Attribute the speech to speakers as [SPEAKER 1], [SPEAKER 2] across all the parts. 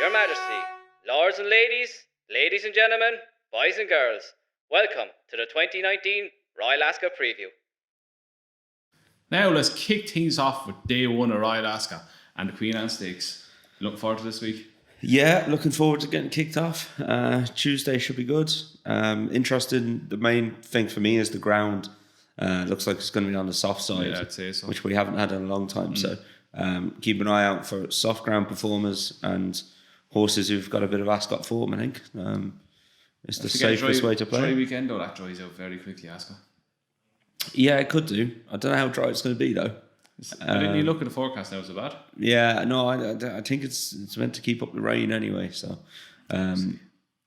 [SPEAKER 1] Your Majesty, lords and ladies and gentlemen, boys and girls, welcome to the 2019 Royal Ascot Preview.
[SPEAKER 2] Now let's kick things off with day one of Royal Ascot and the Queen Anne Stakes. Looking forward to this week?
[SPEAKER 3] Yeah, looking forward to getting kicked off. Tuesday should be good. Interesting. The main thing for me is the ground. Looks like it's going to be on the soft side,
[SPEAKER 2] Yeah, I'd say so.
[SPEAKER 3] which we haven't had in a long time. So keep an eye out for soft ground performers and horses who've got a bit of Ascot form, I think. It's the safest way to play.
[SPEAKER 2] Dry weekend, though, that dries out very quickly, Ascot.
[SPEAKER 3] Yeah, it could do. I don't know how dry it's going to be, though.
[SPEAKER 2] Didn't you look at the forecast now? Is it bad?
[SPEAKER 3] Yeah, no, I think it's meant to keep up the rain anyway. So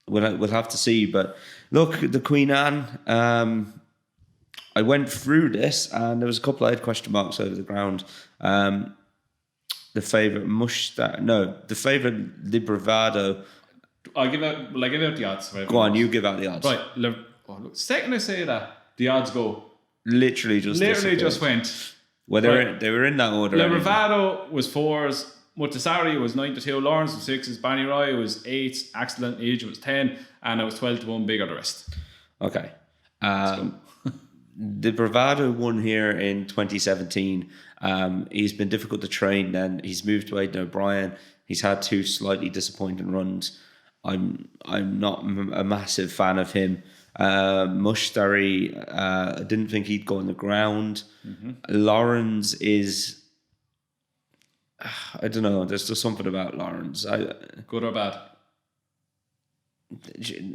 [SPEAKER 3] we'll have to see. But look, the Queen Anne. I went through this and there was a couple I had question marks over the ground. The favourite the favourite Libravado.
[SPEAKER 2] I'll give out the odds.
[SPEAKER 3] Go on, you give out the odds.
[SPEAKER 2] Right, second I say that, the odds go.
[SPEAKER 3] Literally just
[SPEAKER 2] went.
[SPEAKER 3] Well, they were in that order.
[SPEAKER 2] Libravado was 4s, Mutasari was 9-2, Lawrence was 6s, Barney Roy was 8s, Excellent Age was 10, and it was 12-1 bigger the rest.
[SPEAKER 3] Okay. The Bravado won here in 2017. He's been difficult to train then. He's moved to Aidan O'Brien. He's had 2 slightly disappointing runs. I'm not a massive fan of him. Mushtari, I didn't think he'd go on the ground. Mm-hmm. Lawrence is... I don't know. There's just something about Lawrence.
[SPEAKER 2] Good or bad?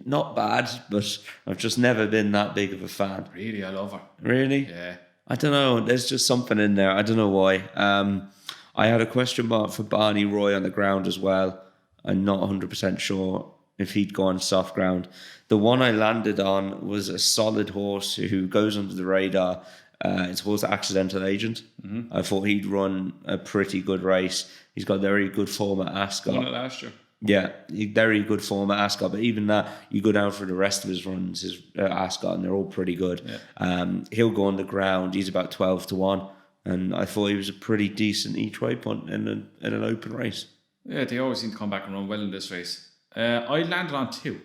[SPEAKER 3] Not bad, but I've just never been that big of a fan.
[SPEAKER 2] Really, I love her.
[SPEAKER 3] Really?
[SPEAKER 2] Yeah.
[SPEAKER 3] I don't know. There's just something in there. I don't know why. I had a question mark for Barney Roy on the ground as well. I'm not 100% sure if he'd go on soft ground. The one I landed on was a solid horse who goes under the radar. It's a horse Accidental Agent. Mm-hmm. I thought he'd run a pretty good race. He's got very good form at Ascot.
[SPEAKER 2] Won it last year.
[SPEAKER 3] Yeah, very good form at Ascot. But even that, you go down for the rest of his runs at Ascot, and they're all pretty good. Yeah. He'll go on the ground. He's about 12-1, and I thought he was a pretty decent each way punt in an open race.
[SPEAKER 2] Yeah, they always seem to come back and run well in this race. I landed on 2.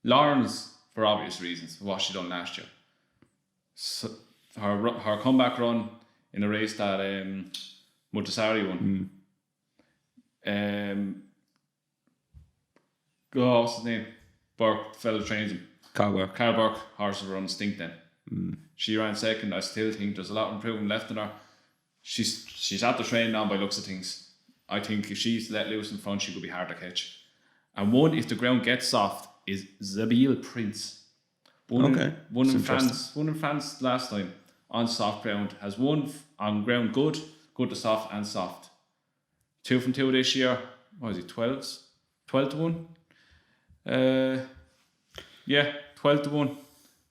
[SPEAKER 2] Lawrence, for obvious reasons, for what she done last year. So her comeback run in a race that Mutasari won. What's his name? Burke, the fellow trains him. Carl Burke, horses run stink then. She ran second. I still think there's a lot of improvement left in her. She's at the train now by looks of things. I think if she's let loose in front, she could be hard to catch. And one, if the ground gets soft, is Zabil Prince. Won in France last time on soft ground. Has won on ground good to soft and soft. 2 from 2 this year. What is it? 12-1. 12-1.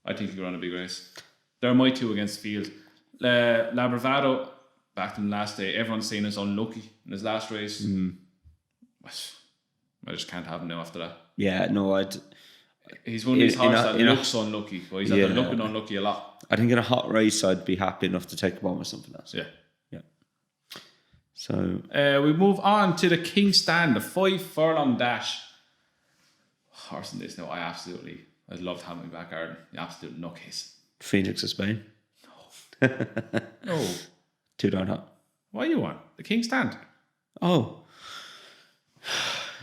[SPEAKER 2] I think he could run a big race. They're my 2 against field. Labravado, back to the last day, everyone's saying he's unlucky in his last race. I just can't have him now after that.
[SPEAKER 3] Yeah, no,
[SPEAKER 2] he's one of these horses that looks unlucky, but he's either looking unlucky a lot.
[SPEAKER 3] I think in a hot race, I'd be happy enough to take him on with something else.
[SPEAKER 2] Yeah.
[SPEAKER 3] So
[SPEAKER 2] we move on to the King Stand, the 5 furlong dash. Horse in this now, I loved having him back garden. The absolute nutcase.
[SPEAKER 3] Phoenix of Spain.
[SPEAKER 2] No.
[SPEAKER 3] 2 down hot.
[SPEAKER 2] What you want? The King Stand.
[SPEAKER 3] Oh.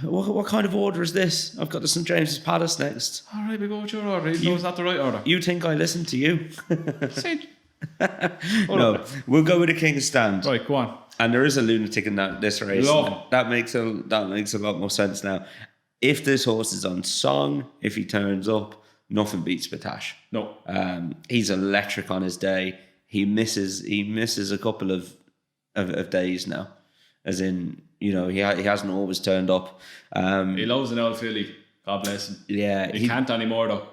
[SPEAKER 3] What kind of order is this? I've got the St James's Palace next.
[SPEAKER 2] All right, we go with your order. Even though it's not the right order.
[SPEAKER 3] You think I listen to you?
[SPEAKER 2] No,
[SPEAKER 3] we'll go with the King's Stand.
[SPEAKER 2] Right, go on.
[SPEAKER 3] And there is a lunatic in this race. That makes a lot more sense now. If this horse is on song, if he turns up, nothing beats Batash.
[SPEAKER 2] No.
[SPEAKER 3] He's electric on his day. He misses a couple of days now. As in, he hasn't always turned up.
[SPEAKER 2] He loves an old filly. God bless him.
[SPEAKER 3] Yeah.
[SPEAKER 2] He can't anymore though.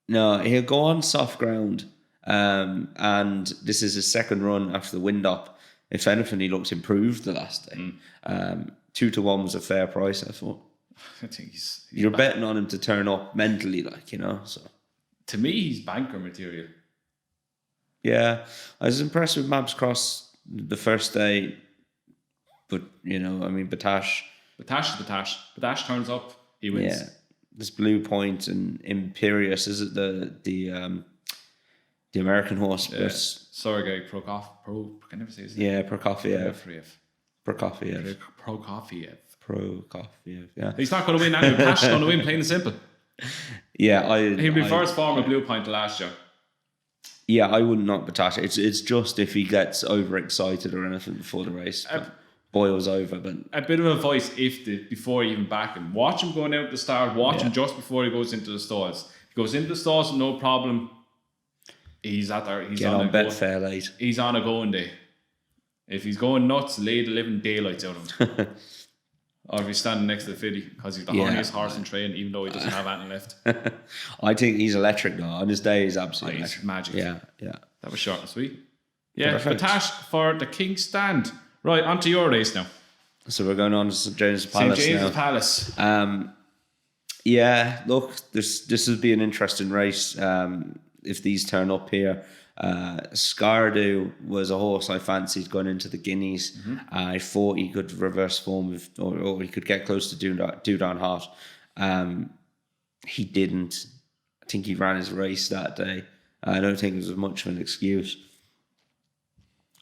[SPEAKER 3] No, he'll go on soft ground. And this is his second run after the wind up. If anything, he looks improved the last day. 2-1 was a fair price, I thought.
[SPEAKER 2] I think he's
[SPEAKER 3] You're betting on him to turn up mentally, so.
[SPEAKER 2] To me, he's banker material.
[SPEAKER 3] Yeah, I was impressed with Mabs Cross the first day, but Batash
[SPEAKER 2] Batash is Batash. Batash turns up, he wins.
[SPEAKER 3] Yeah, this Blue Point and Imperious, is it the American horse?
[SPEAKER 2] Yeah. Sergei I never say his name.
[SPEAKER 3] Yeah, Prokofiev. Yeah.
[SPEAKER 2] He's not going to win anyway. Batash is going to win, plain and simple.
[SPEAKER 3] Yeah,
[SPEAKER 2] He'll be first form of Blue Point last year.
[SPEAKER 3] Yeah, I wouldn't knock Batash. It's just if he gets overexcited or anything before the race. Boils over, but
[SPEAKER 2] a bit of advice before you even back him. Watch him going out at the start, watch him just before he goes into the stalls. If he goes into the stalls, no problem. He's on
[SPEAKER 3] Betfair late.
[SPEAKER 2] He's on a going day. If he's going nuts, lay the living daylights out of him. Or if he's standing next to the filly, because he's the horniest horse in train, even though he doesn't have anything left.
[SPEAKER 3] I think he's electric though. On his day, he's absolutely
[SPEAKER 2] electric. Magic.
[SPEAKER 3] Yeah.
[SPEAKER 2] That was short and sweet. Yeah,
[SPEAKER 3] Perfect.
[SPEAKER 2] Batash for the King's Stand. Right, on to your race now.
[SPEAKER 3] So we're going on to St. James's Palace
[SPEAKER 2] St. James's
[SPEAKER 3] now.
[SPEAKER 2] Palace.
[SPEAKER 3] Yeah, look, this will be an interesting race if these turn up here. Scardu was a horse I fancied going into the Guineas.
[SPEAKER 2] Mm-hmm.
[SPEAKER 3] I thought he could reverse form or he could get close to Down Hot. He didn't. I think he ran his race that day. I don't think it was much of an excuse.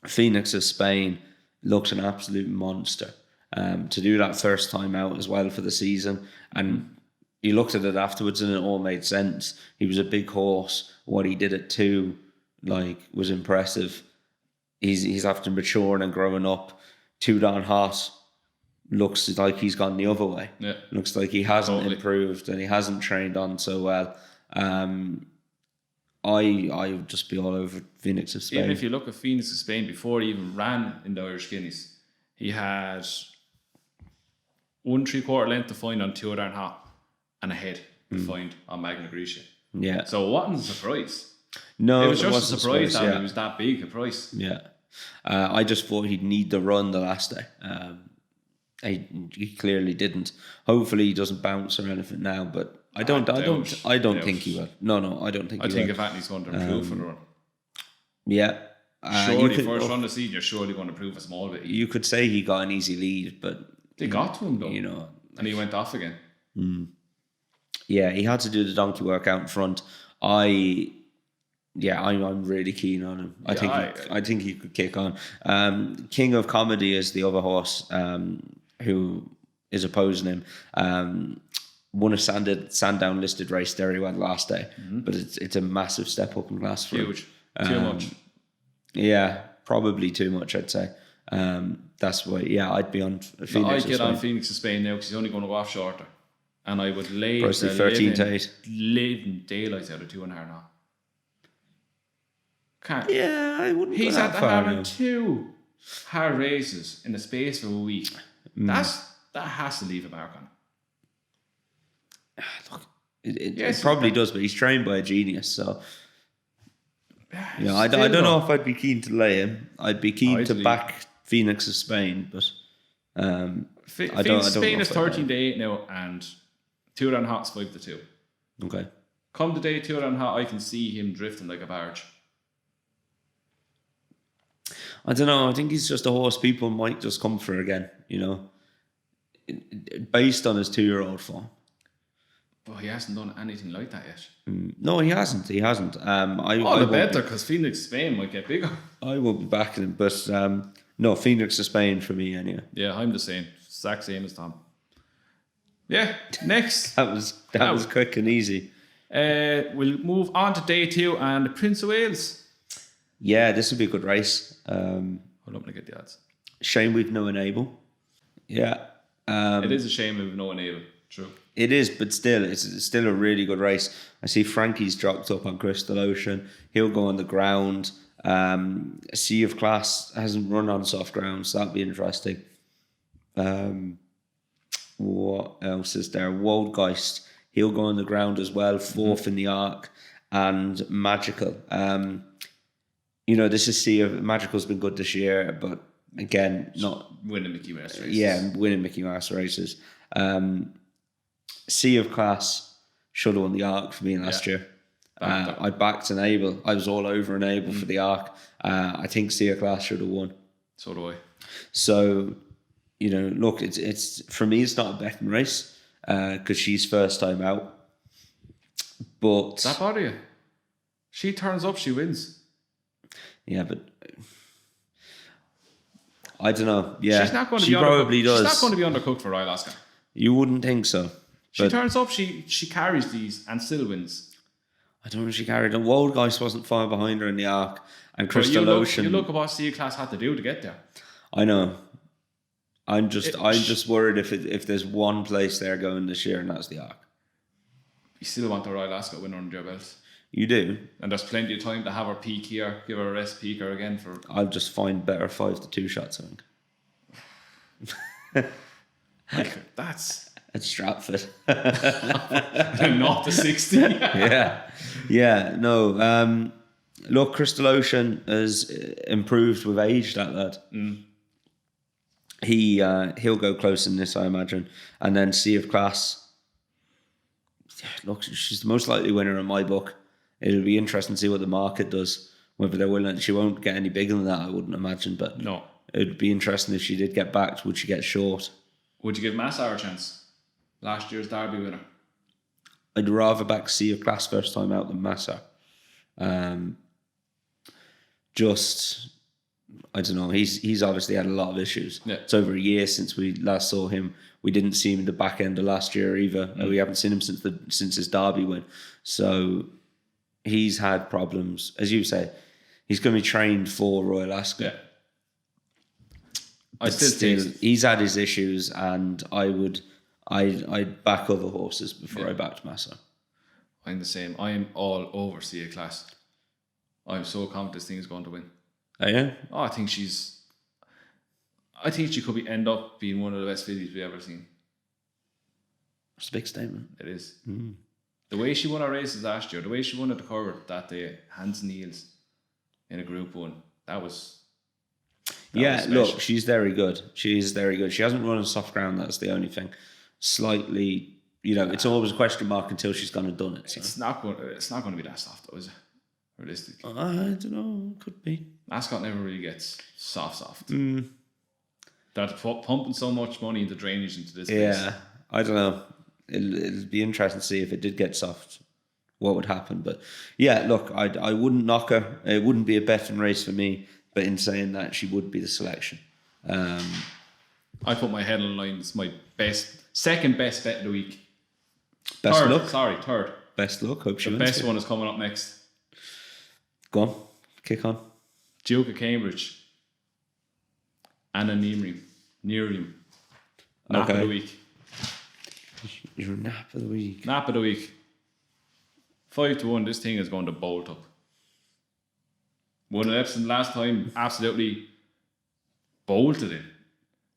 [SPEAKER 3] Phoenix of Spain looked an absolute monster. To do that first time out as well for the season, and you looked at it afterwards and it all made sense. He was a big horse. What he did at 2 was impressive. He's after maturing and growing up. Down Hot looks like he's gone the other way.
[SPEAKER 2] Yeah.
[SPEAKER 3] Looks like he hasn't improved and he hasn't trained on so well. I would just be all over Phoenix of Spain.
[SPEAKER 2] Even if you look at Phoenix of Spain, before he even ran in the Irish Guineas, he had 1 3/4 length to find on Down Hot and a head to find on Magna Grecia.
[SPEAKER 3] Yeah.
[SPEAKER 2] So it wasn't a surprise.
[SPEAKER 3] No,
[SPEAKER 2] it was just a surprise that
[SPEAKER 3] yeah.
[SPEAKER 2] it was that big a price.
[SPEAKER 3] Yeah. I just thought he'd need the run the last day. He clearly didn't. Hopefully he doesn't bounce or anything now, but I don't think he will. No, I don't think he will.
[SPEAKER 2] I think if Anthony's going to improve for the run.
[SPEAKER 3] Yeah.
[SPEAKER 2] Surely first run of the season, you're surely going to improve a small bit.
[SPEAKER 3] You could say he got an easy lead, but
[SPEAKER 2] they got to him though. And he went off again.
[SPEAKER 3] Yeah, he had to do the donkey work out in front. I'm really keen on him. I think he could kick on. King of Comedy is the other horse who is opposing him. Won a Sandown listed race there. He went last day, but it's a massive step up in class for
[SPEAKER 2] huge.
[SPEAKER 3] him.
[SPEAKER 2] Too much.
[SPEAKER 3] Yeah, probably too much. I'd say. That's why. Yeah, I'd be on Phoenix.
[SPEAKER 2] I'd get on Phoenix of Spain now because he's only going to go off shorter, and I would lay the
[SPEAKER 3] 13 to 8.
[SPEAKER 2] living daylights out of 2.5 now. Can't.
[SPEAKER 3] Yeah, I wouldn't.
[SPEAKER 2] He's
[SPEAKER 3] go
[SPEAKER 2] had
[SPEAKER 3] that
[SPEAKER 2] to
[SPEAKER 3] far,
[SPEAKER 2] have
[SPEAKER 3] no.
[SPEAKER 2] 2 hard races in the space of a week. That has to leave a mark on him.
[SPEAKER 3] Look, it probably does, but he's trained by a genius, so. Yeah, I don't know if I'd be keen to lay him. I'd be keen to back Phoenix of Spain, but I don't.
[SPEAKER 2] Spain is 13 to 8 now, and Down Hot's 5 to 2.
[SPEAKER 3] Okay.
[SPEAKER 2] Come the day Down Hot, I can see him drifting like a barge.
[SPEAKER 3] I don't know. I think he's just a horse people might just come for again. Based on his 2-year-old form.
[SPEAKER 2] But he hasn't done anything like that yet.
[SPEAKER 3] No, he hasn't.
[SPEAKER 2] All the better, because Phoenix Spain might get bigger.
[SPEAKER 3] I will be backing him, but no, Phoenix of Spain for me anyway.
[SPEAKER 2] Yeah, I'm the same. Exact same as Tom. Yeah, next.
[SPEAKER 3] that was quick and easy.
[SPEAKER 2] We'll move on to day 2 and the Prince of Wales.
[SPEAKER 3] Yeah, this will be a good race.
[SPEAKER 2] Hold on, I'm going to get the odds.
[SPEAKER 3] Shame we've no enable. Yeah.
[SPEAKER 2] It is a shame we've no enable. True.
[SPEAKER 3] It is, but still, it's still a really good race. I see Frankie's dropped up on Crystal Ocean. He'll go on the ground. Sea of Class hasn't run on soft ground, so that'll be interesting. What else is there? Woldgeist, he'll go on the ground as well, 4th in the Arc, and Magical. This is Sea of Magical's been good this year, but again, not
[SPEAKER 2] winning Mickey Mouse races.
[SPEAKER 3] Yeah, winning Mickey Mouse races. Sea of Class should have won the Arc for me last year. I backed Enable. I was all over Enable for the Arc. I think Sea of Class should have won.
[SPEAKER 2] So do I.
[SPEAKER 3] So, you know, look, it's for me, it's not a betting race because she's first time out. But
[SPEAKER 2] Does that bother you? She turns up, she wins.
[SPEAKER 3] Yeah, but I don't know. Yeah,
[SPEAKER 2] she's not going to
[SPEAKER 3] she
[SPEAKER 2] be
[SPEAKER 3] probably does.
[SPEAKER 2] She's not going to be undercooked for Royal Ascot.
[SPEAKER 3] You wouldn't think so.
[SPEAKER 2] She turns up, she carries these and still wins.
[SPEAKER 3] I don't know if she carried on. Wold Guys wasn't far behind her in the arc, and Crystal Ocean.
[SPEAKER 2] You look at what C class had to do to get there.
[SPEAKER 3] I know. I'm just worried if there's one place they're going this year, and that's the arc.
[SPEAKER 2] You still want the Royal Ascot winner under your belt.
[SPEAKER 3] You do.
[SPEAKER 2] And there's plenty of time to have her peak here, give her a rest, peak her again for.
[SPEAKER 3] I'll just find better 5-2 shots, I think.
[SPEAKER 2] That's
[SPEAKER 3] at Stratford.
[SPEAKER 2] 0-60.
[SPEAKER 3] Yeah. No. Look, Crystal Ocean has improved with age. That lad. He'll go close in this, I imagine, and then Sea of Class. Look, she's the most likely winner in my book. It'll be interesting to see what the market does. Whether they're willing, she won't get any bigger than that, I wouldn't imagine. But
[SPEAKER 2] no,
[SPEAKER 3] it'd be interesting if she did get backed. Would she get short?
[SPEAKER 2] Would you give Massar a chance? Last year's Derby winner.
[SPEAKER 3] I'd rather back Sea of Class first time out than Massar. I don't know. He's obviously had a lot of issues.
[SPEAKER 2] Yeah.
[SPEAKER 3] It's over a year since we last saw him. We didn't see him in the back end of last year either. We haven't seen him since his Derby win. So he's had problems, as you say. He's going to be trained for Royal Ascot.
[SPEAKER 2] Yeah. I still think
[SPEAKER 3] he's had his issues, and I'd back other horses before I backed Massa.
[SPEAKER 2] I'm the same. I'm all over CA class. I'm so confident this thing is going to win.
[SPEAKER 3] Oh yeah?
[SPEAKER 2] Oh, I think she could end up being one of the best fillies we've ever seen.
[SPEAKER 3] It's a big statement.
[SPEAKER 2] It is. The way she won her races last year, the way she won at the cover that day, hands and heels in a Group 1, that was
[SPEAKER 3] look, she's very good. She is very good. She hasn't run on soft ground, that's the only thing. Slightly, it's always a question mark until she's gone and done it. So.
[SPEAKER 2] It's not going to be that soft, though, is it? Realistically.
[SPEAKER 3] I don't know. Could be.
[SPEAKER 2] Ascot never really gets soft. They're pumping so much money into drainage into this place.
[SPEAKER 3] Yeah, I don't know. It'll be interesting to see if it did get soft, what would happen. But yeah, look, I wouldn't knock her. It wouldn't be a betting race for me. But in saying that, she would be the selection.
[SPEAKER 2] I put my head on the line. It's my second best bet of the week. Third.
[SPEAKER 3] Best luck. Hope she
[SPEAKER 2] wins. The best one is coming up next.
[SPEAKER 3] Go on. Kick on.
[SPEAKER 2] Duke of Cambridge. Anna Nearim. Nap of the week.
[SPEAKER 3] Your nap of the week.
[SPEAKER 2] Nap of the week. 5-1. This thing is going to bolt up. Won at Epsom last time. Absolutely bolted in.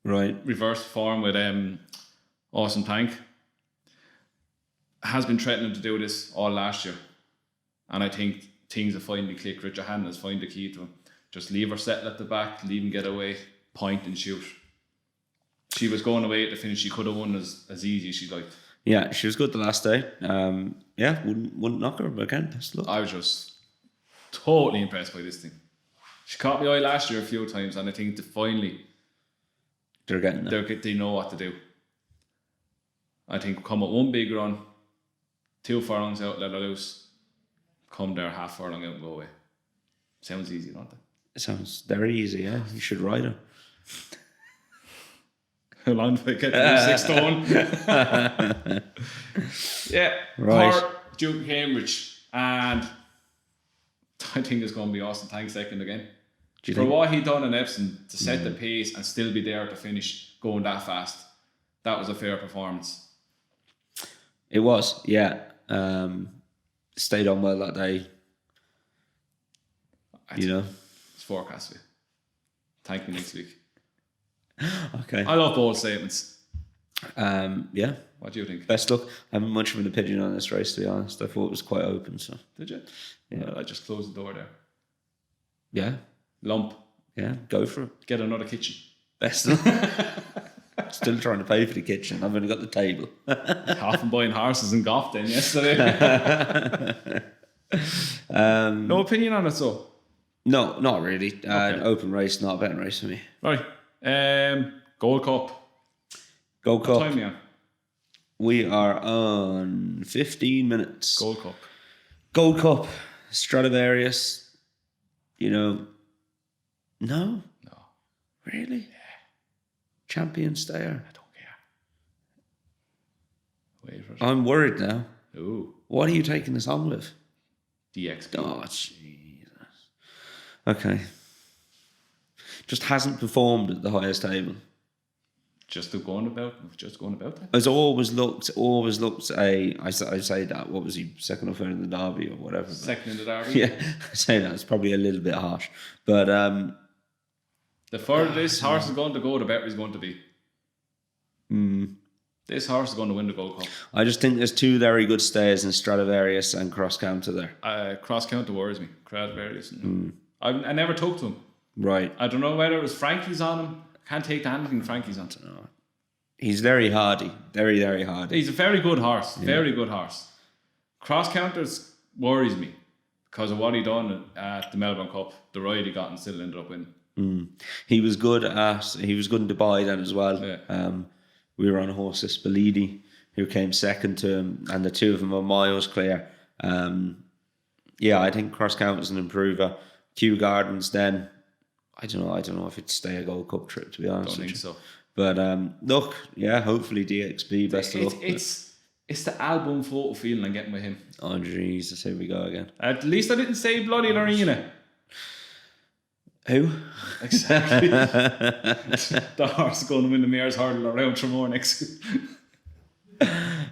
[SPEAKER 3] Right.
[SPEAKER 2] Reversed form with Awesome Tank. Has been threatening to do this all last year. And I think things have finally clicked. Richard Hannon has found the key to him. Just leave her settle at the back, leave him get away, point and shoot. She was going away at the finish. She could have won as easy as she liked.
[SPEAKER 3] Yeah, she was good the last day. Wouldn't knock her, but again, best luck.
[SPEAKER 2] I was just totally impressed by this thing. She caught my eye last year a few times, and I think that finally
[SPEAKER 3] they're getting there.
[SPEAKER 2] They know what to do. I think come at one big run, 2 furlongs out, let her loose, come there half furlong out and go away. Sounds easy, don't it?
[SPEAKER 3] It sounds very easy, yeah. You should ride her.
[SPEAKER 2] How long do I get to 6 stone? Yeah.
[SPEAKER 3] Right.
[SPEAKER 2] Her, Duke Cambridge, and I think it's going to be Austin Tank second again. For what he done in Epsom to set the pace and still be there to finish going that fast, that was a fair performance.
[SPEAKER 3] It was, yeah. Stayed on well that day.
[SPEAKER 2] It's forecast for you. Thank me next week.
[SPEAKER 3] Okay.
[SPEAKER 2] I love bold statements.
[SPEAKER 3] Yeah.
[SPEAKER 2] What do you think?
[SPEAKER 3] Best luck. I haven't much of an opinion on this race, to be honest. I thought it was quite open. So.
[SPEAKER 2] Did you?
[SPEAKER 3] Yeah.
[SPEAKER 2] Well, I just closed the door there.
[SPEAKER 3] Yeah.
[SPEAKER 2] Lump.
[SPEAKER 3] Yeah, go for it.
[SPEAKER 2] Get another kitchen.
[SPEAKER 3] Best luck. Still trying to pay for the kitchen. I've only got the table.
[SPEAKER 2] Half and buying horses and golf then yesterday. No opinion on it, so?
[SPEAKER 3] No, not really.
[SPEAKER 2] Okay.
[SPEAKER 3] Open race, not a betting race for me.
[SPEAKER 2] Right. Gold Cup.
[SPEAKER 3] Gold
[SPEAKER 2] What
[SPEAKER 3] Cup.
[SPEAKER 2] time are you on?
[SPEAKER 3] We are on 15 minutes.
[SPEAKER 2] Gold Cup.
[SPEAKER 3] Gold Cup. Stradivarius. No.
[SPEAKER 2] No.
[SPEAKER 3] Really? Yeah. Champion stayer.
[SPEAKER 2] I don't care. Wait for it.
[SPEAKER 3] I'm worried now.
[SPEAKER 2] Ooh.
[SPEAKER 3] What are you taking this on with?
[SPEAKER 2] DXP.
[SPEAKER 3] Oh, Jesus. Okay. Just hasn't performed at the highest table.
[SPEAKER 2] Just going about that.
[SPEAKER 3] Has always looked I say that, what was he, second or third in the derby or whatever. But,
[SPEAKER 2] Second in the derby.
[SPEAKER 3] yeah, I say that, it's probably a little bit harsh. But
[SPEAKER 2] the further this horse is going to go, the better he's going to be. This horse is going to win the Gold Cup.
[SPEAKER 3] I just think there's two very good stayers in Stradivarius and Cross Counter there.
[SPEAKER 2] Cross Counter worries me. Stradivarius. I never took to him.
[SPEAKER 3] Right.
[SPEAKER 2] I don't know whether it was Frankie's on him. Can't take to anything Frankie's on.
[SPEAKER 3] No. He's very hardy. Very, very hardy.
[SPEAKER 2] He's a very good horse. Very good horse. Cross Counters worries me because of what he done at the Melbourne Cup. The ride he got and still ended up winning.
[SPEAKER 3] He was good in Dubai then as well.
[SPEAKER 2] Yeah.
[SPEAKER 3] We were on horses, Belidi, who came second to him, and the two of them are miles clear. I think Cross Counter's an improver. Kew Gardens then, I don't know if it'd stay a Gold Cup trip, to be honest.
[SPEAKER 2] Don't think so.
[SPEAKER 3] But look, hopefully DXB, best of luck.
[SPEAKER 2] It's the album photo feeling I'm getting with him.
[SPEAKER 3] Oh Jesus, here we go again.
[SPEAKER 2] At least I didn't say bloody Lorena.
[SPEAKER 3] Who?
[SPEAKER 2] Exactly. The horse is going to win the Mayor's Hurdle around Tremor next.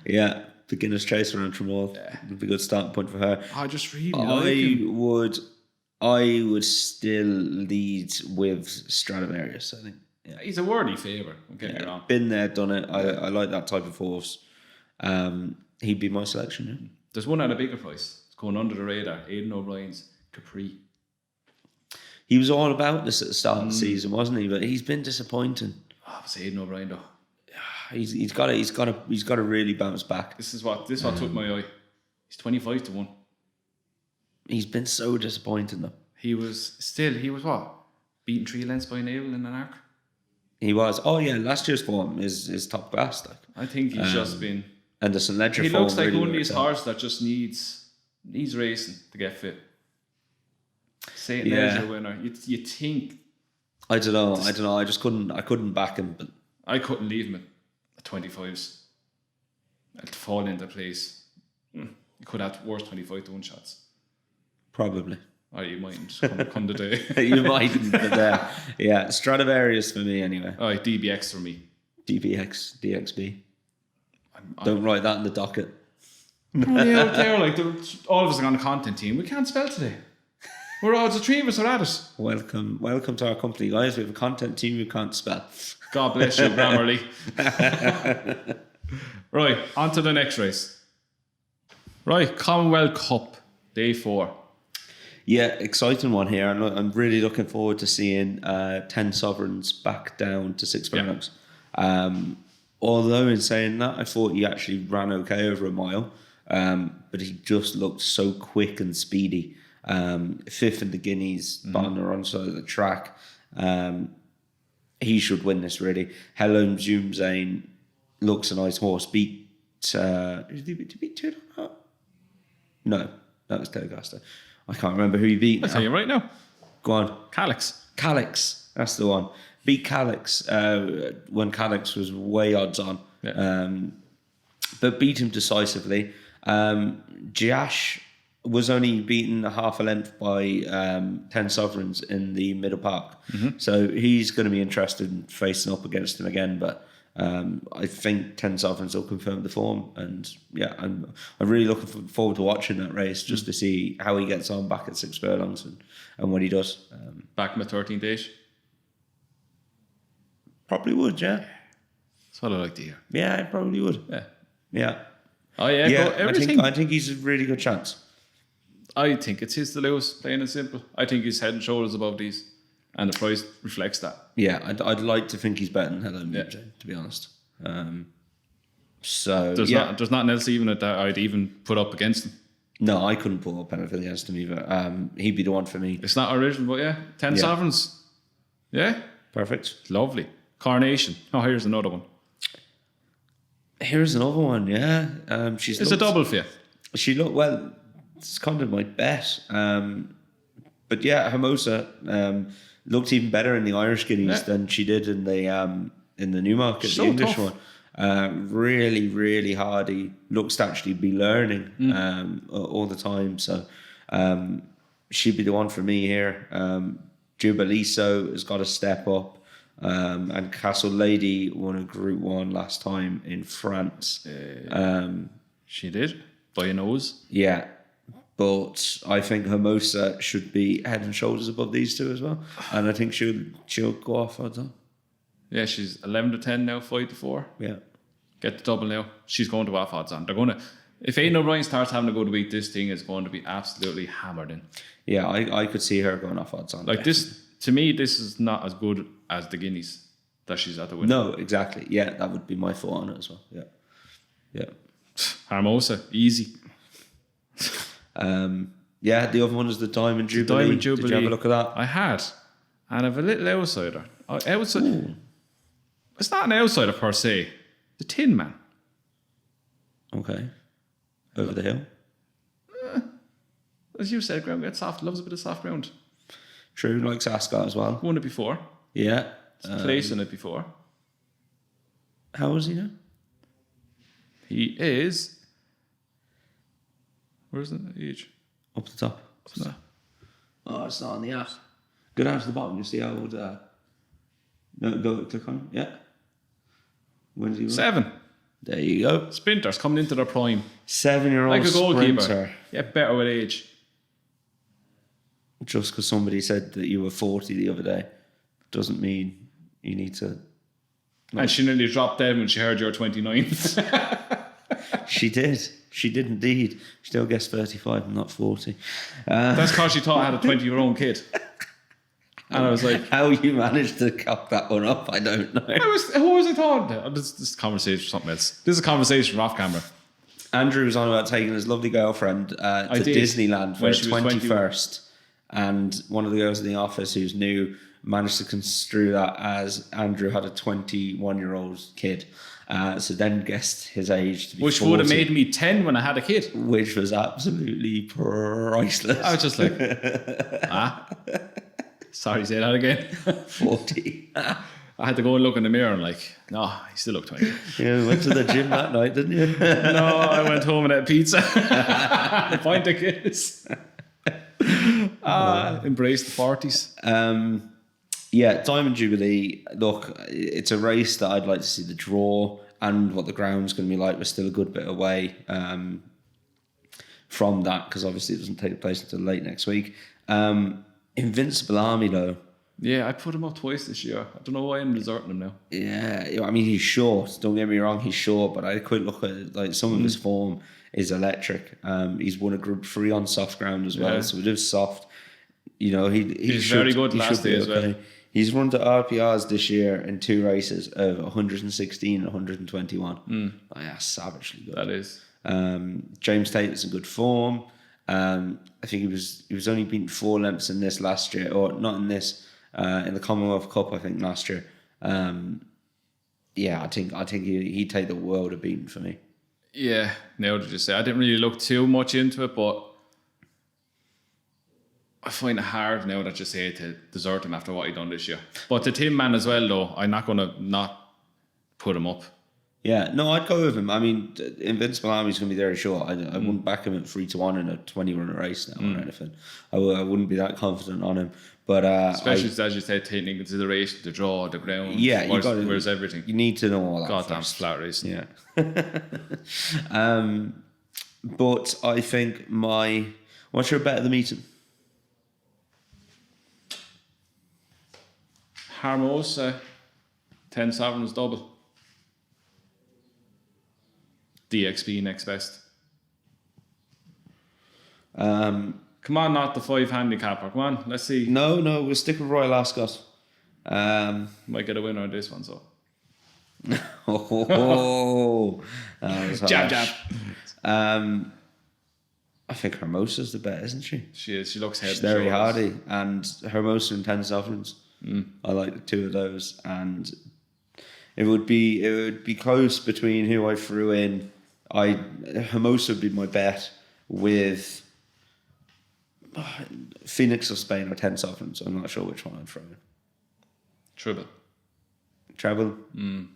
[SPEAKER 3] Yeah, beginner's chase around Tremor. Would be a good starting point for her.
[SPEAKER 2] I just really like him.
[SPEAKER 3] I would still lead with Stradivarius, I think. Yeah.
[SPEAKER 2] He's a worthy favourite, don't get me wrong.
[SPEAKER 3] Been there, done it. I like that type of horse. He'd be my selection, yeah.
[SPEAKER 2] There's one at a bigger price. It's going under the radar. Aidan O'Brien's Capri.
[SPEAKER 3] He was all about this at the start of the season, wasn't he? But he's been disappointing.
[SPEAKER 2] Oh, it's Aidan O'Brien though.
[SPEAKER 3] He's got to really bounce back.
[SPEAKER 2] This is what took my eye. He's 25-1.
[SPEAKER 3] He's been so disappointing though.
[SPEAKER 2] He was what? Beaten 3 lengths by Naval in an arc.
[SPEAKER 3] He was. Oh yeah, last year's form is top class. Like.
[SPEAKER 2] I think he's just been.
[SPEAKER 3] Anderson Ledger.
[SPEAKER 2] He
[SPEAKER 3] form
[SPEAKER 2] looks like
[SPEAKER 3] really
[SPEAKER 2] one of these
[SPEAKER 3] works out.
[SPEAKER 2] horses that just needs racing to get fit. St. Leger winner. You think?
[SPEAKER 3] I don't know. I just couldn't. I couldn't back him, but
[SPEAKER 2] I couldn't leave him at 25s. To fall into place. You could have worse 25-1 shots.
[SPEAKER 3] probably.
[SPEAKER 2] Or you mightn't come the day.
[SPEAKER 3] You mightn't, but yeah, Stradivarius for me anyway.
[SPEAKER 2] Oh, DBX for me.
[SPEAKER 3] DXB. Don't write that in the docket.
[SPEAKER 2] Only out there, like all of us are on the content team. We can't spell today. We're all the three of us are at it.
[SPEAKER 3] Welcome to our company, guys. We have a content team who can't spell.
[SPEAKER 2] God bless you, Grammarly. Right, on to the next race. Right, Commonwealth Cup, day 4.
[SPEAKER 3] Yeah, exciting one here. I'm really looking forward to seeing 10 Sovereigns back down to 6 furlongs. Although in saying that, I thought he actually ran okay over a mile, but he just looked so quick and speedy. 5th in the Guineas, on the wrong side of the track. He should win this, really. Helen Jumzane looks a nice horse. Did he beat Tudor? No, that was Telecaster. I can't remember who he beat.
[SPEAKER 2] I'll tell you right now.
[SPEAKER 3] Go on.
[SPEAKER 2] Calix,
[SPEAKER 3] that's the one. Beat Calix when Calix was way odds on.
[SPEAKER 2] Yeah.
[SPEAKER 3] But beat him decisively. Giash was only beaten a half a length by 10 Sovereigns in the Middle Park. So he's going to be interested in facing up against him again. But I think 10 Sovereigns will confirm the form. And yeah, I'm really looking forward to watching that race just to see how he gets on back at 6 furlongs and what he does.
[SPEAKER 2] back in the 13th age.
[SPEAKER 3] Probably would, yeah.
[SPEAKER 2] That's what I like to hear.
[SPEAKER 3] Yeah, I probably would. Yeah.
[SPEAKER 2] Oh yeah, everything.
[SPEAKER 3] I think he's a really good chance.
[SPEAKER 2] I think it's his to lose, plain and simple. I think he's head and shoulders above these, and the price reflects that.
[SPEAKER 3] Yeah, I'd like to think he's better than Helen, to be honest. So
[SPEAKER 2] there's nothing else even that I'd even put up against him.
[SPEAKER 3] No, I couldn't put up anything against him either. He'd be the one for me.
[SPEAKER 2] It's not original, but 10 Sovereigns. Yeah,
[SPEAKER 3] Perfect.
[SPEAKER 2] lovely. Coronation. Oh, here's another one.
[SPEAKER 3] Here's another one, yeah.
[SPEAKER 2] It's a double for you.
[SPEAKER 3] She looked well. It's kind of my bet. But yeah, Hermosa looked even better in the Irish Guineas than she did in the Newmarket,
[SPEAKER 2] So
[SPEAKER 3] the English
[SPEAKER 2] tough.
[SPEAKER 3] one. Really, really hardy. Looks to actually be learning all the time. So she'd be the one for me here. Jubileeso has got to step up. And Castle Lady won a Group 1 last time in France.
[SPEAKER 2] She did, by a nose.
[SPEAKER 3] Yeah. But I think Hermosa should be head and shoulders above these two as well. And I think she'll go off odds on.
[SPEAKER 2] Yeah, she's 11-10 now, 5-4.
[SPEAKER 3] Yeah.
[SPEAKER 2] Get the double now. She's going to off odds on. They're going to. If Aidan O'Brien starts having a good week, this thing is going to be absolutely hammered in.
[SPEAKER 3] Yeah, I could see her going off odds on.
[SPEAKER 2] Like this, to me, this is not as good as the Guineas that she's at the win.
[SPEAKER 3] No, exactly. Yeah, that would be my thought on it as well. Yeah. Yeah.
[SPEAKER 2] Hermosa, easy.
[SPEAKER 3] Yeah, the other one is the Diamond Jubilee.
[SPEAKER 2] Diamond Jubilee.
[SPEAKER 3] Did you have a look at that?
[SPEAKER 2] I had. And I have a little outsider. It's not an outsider per se. The Tin Man.
[SPEAKER 3] Okay. Over the hill.
[SPEAKER 2] As you said, ground gets soft. Loves a bit of soft ground.
[SPEAKER 3] True, likes Ascot as well.
[SPEAKER 2] Won it before.
[SPEAKER 3] Yeah.
[SPEAKER 2] Placed in it before.
[SPEAKER 3] How is he now?
[SPEAKER 2] He is. Where's the age?
[SPEAKER 3] Up the top.
[SPEAKER 2] No.
[SPEAKER 3] Oh, it's not on the app. Go down to the bottom. You see how old... no, go click on it. Yeah. When did he run?
[SPEAKER 2] 7.
[SPEAKER 3] There you go.
[SPEAKER 2] Sprinters coming into their prime.
[SPEAKER 3] 7-year-old
[SPEAKER 2] Like a goalkeeper.
[SPEAKER 3] sprinter.
[SPEAKER 2] Get better with age.
[SPEAKER 3] Just because somebody said that you were 40 the other day doesn't mean you need to...
[SPEAKER 2] And she nearly dropped dead when she heard you're 29.
[SPEAKER 3] She did. She did indeed. She still gets 35 and not 40.
[SPEAKER 2] That's because she thought I had a 20-year-old kid. And I was like...
[SPEAKER 3] How you managed to cock that one up, I don't know.
[SPEAKER 2] Who was I talking to? This conversation or something else. This is a conversation off camera.
[SPEAKER 3] Andrew was on about taking his lovely girlfriend to Disneyland for
[SPEAKER 2] When
[SPEAKER 3] her
[SPEAKER 2] she was
[SPEAKER 3] 21st. And one of the girls in the office who's new managed to construe that as Andrew had a 21-year-old kid. So then guessed his age to be
[SPEAKER 2] Which
[SPEAKER 3] 40,
[SPEAKER 2] would have made me 10 when I had a kid.
[SPEAKER 3] which was absolutely priceless.
[SPEAKER 2] I was just like... Sorry, say that again.
[SPEAKER 3] 40.
[SPEAKER 2] I had to go and look in the mirror and like, no, he still looked 20.
[SPEAKER 3] You went to the gym that night, didn't you?
[SPEAKER 2] No, I went home and ate pizza. Pint of Guinness. Embrace the 40s.
[SPEAKER 3] Yeah, Diamond Jubilee. Look, it's a race that I'd like to see the draw and what the ground's going to be like. We're still a good bit away from that because obviously it doesn't take place until late next week. Invincible Army, though.
[SPEAKER 2] Yeah, I put him up twice this year. I don't know why I'm deserting him now.
[SPEAKER 3] Yeah, I mean, he's short. Don't get me wrong, he's short, but I had a quick look at it. Like, some of his form is electric. He's won a Group 3 on soft ground as well, so it is soft. You know, he's
[SPEAKER 2] very good last day as well.
[SPEAKER 3] He's run to RPRs this year in 2 races of 116 and 121. Like, that's savagely good.
[SPEAKER 2] That is.
[SPEAKER 3] James Tate is in good form. I think he was only beaten 4 lengths in this last year, or not in this, in the Commonwealth Cup, I think, last year. Yeah, I think he'd take the world of beating for me.
[SPEAKER 2] Yeah, now to just say, I didn't really look too much into it, but I find it hard now that you say to desert him after what he done this year. But the Tin Man as well, though, I'm not going to not put him up.
[SPEAKER 3] Yeah, no, I'd go with him. I mean, Invincible Army's going to be very short. I wouldn't back him at 3-1 in a 20-runner race now or anything. I wouldn't be that confident on him. But
[SPEAKER 2] especially as you said, taking into consideration the draw, the ground, where's everything.
[SPEAKER 3] You need to know all that.
[SPEAKER 2] Goddamn
[SPEAKER 3] first.
[SPEAKER 2] flat race.
[SPEAKER 3] Yeah. But I think what's your bet of the meeting?
[SPEAKER 2] Hermosa, 10 sovereigns double. DXB next best. Come on, not the 5 handicapper. Come on, let's see.
[SPEAKER 3] No, we'll stick with Royal Ascot.
[SPEAKER 2] Might get a winner on this one, so. Jab.
[SPEAKER 3] I think Hermosa's the bet, isn't she?
[SPEAKER 2] She is. She looks head.
[SPEAKER 3] She's very hardy, and Hermosa and 10 sovereigns. I like the 2 of those, and It would be close between who I threw in. Hermosa would be my bet with Phoenix of Spain or 10 Sovereigns. I'm not sure which one I'd throw in. Treble?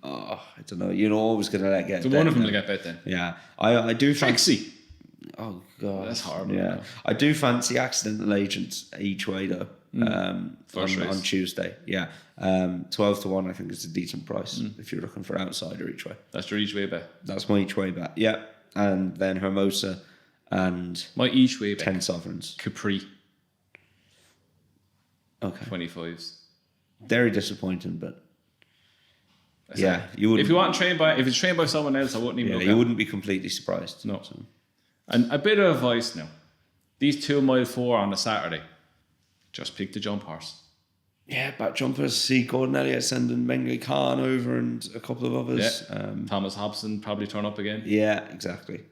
[SPEAKER 3] Oh, I don't know. You're always going to let get.
[SPEAKER 2] So one of them will get bet then.
[SPEAKER 3] Yeah, I do fancy.
[SPEAKER 2] Trixie.
[SPEAKER 3] Oh god,
[SPEAKER 2] That's horrible.
[SPEAKER 3] Yeah, I do fancy Accidental Agents each way though. On Tuesday. Yeah, 12-1. I think is a decent price if you're looking for outsider each way.
[SPEAKER 2] That's your each way bet.
[SPEAKER 3] That's my each way bet. Yeah, and then Hermosa and
[SPEAKER 2] my each way bet.
[SPEAKER 3] 10 Sovereigns.
[SPEAKER 2] Capri.
[SPEAKER 3] Okay.
[SPEAKER 2] 25s.
[SPEAKER 3] Very disappointing, but yeah, you would.
[SPEAKER 2] If you want trained by, if it's trained by someone else, I wouldn't even.
[SPEAKER 3] Yeah, you wouldn't be completely surprised.
[SPEAKER 2] No.
[SPEAKER 3] So.
[SPEAKER 2] And a bit of advice now: these 2 mile 4 on a Saturday, just pick the jump horse.
[SPEAKER 3] Yeah, back jumpers. See Gordon Elliott sending Mengele Khan over and a couple of others.
[SPEAKER 2] Yeah. Thomas Hobson probably turn up again.
[SPEAKER 3] Yeah, exactly.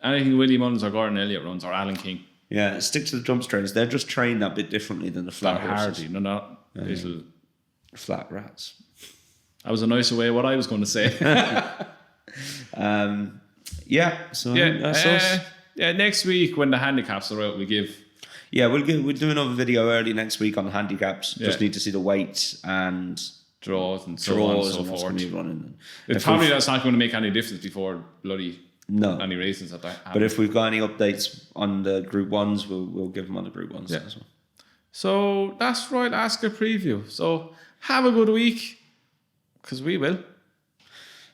[SPEAKER 2] Anything Willie Mullins or Gordon Elliott runs or Alan King.
[SPEAKER 3] Yeah, stick to the jump trainers. They're just trained a bit differently than the flat horses.
[SPEAKER 2] Hardy, no, little
[SPEAKER 3] flat rats.
[SPEAKER 2] That was a nicer way of what I was going to say.
[SPEAKER 3] Yeah, so that's us.
[SPEAKER 2] Yeah, next week when the handicaps are out, we give.
[SPEAKER 3] Yeah, we'll do another video early next week on the handicaps.
[SPEAKER 2] Yeah.
[SPEAKER 3] Just need to see the weights and
[SPEAKER 2] draws and so on and so
[SPEAKER 3] what's
[SPEAKER 2] forth.
[SPEAKER 3] going to be running.
[SPEAKER 2] That's not going to make any difference before bloody any races that happen.
[SPEAKER 3] But if we've got any updates on the Group 1s, we'll give them on the Group 1s as well.
[SPEAKER 2] So that's Royal Ascot Preview. So have a good week, because we will.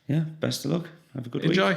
[SPEAKER 3] Yeah, best of luck. Have a good week.
[SPEAKER 2] Enjoy.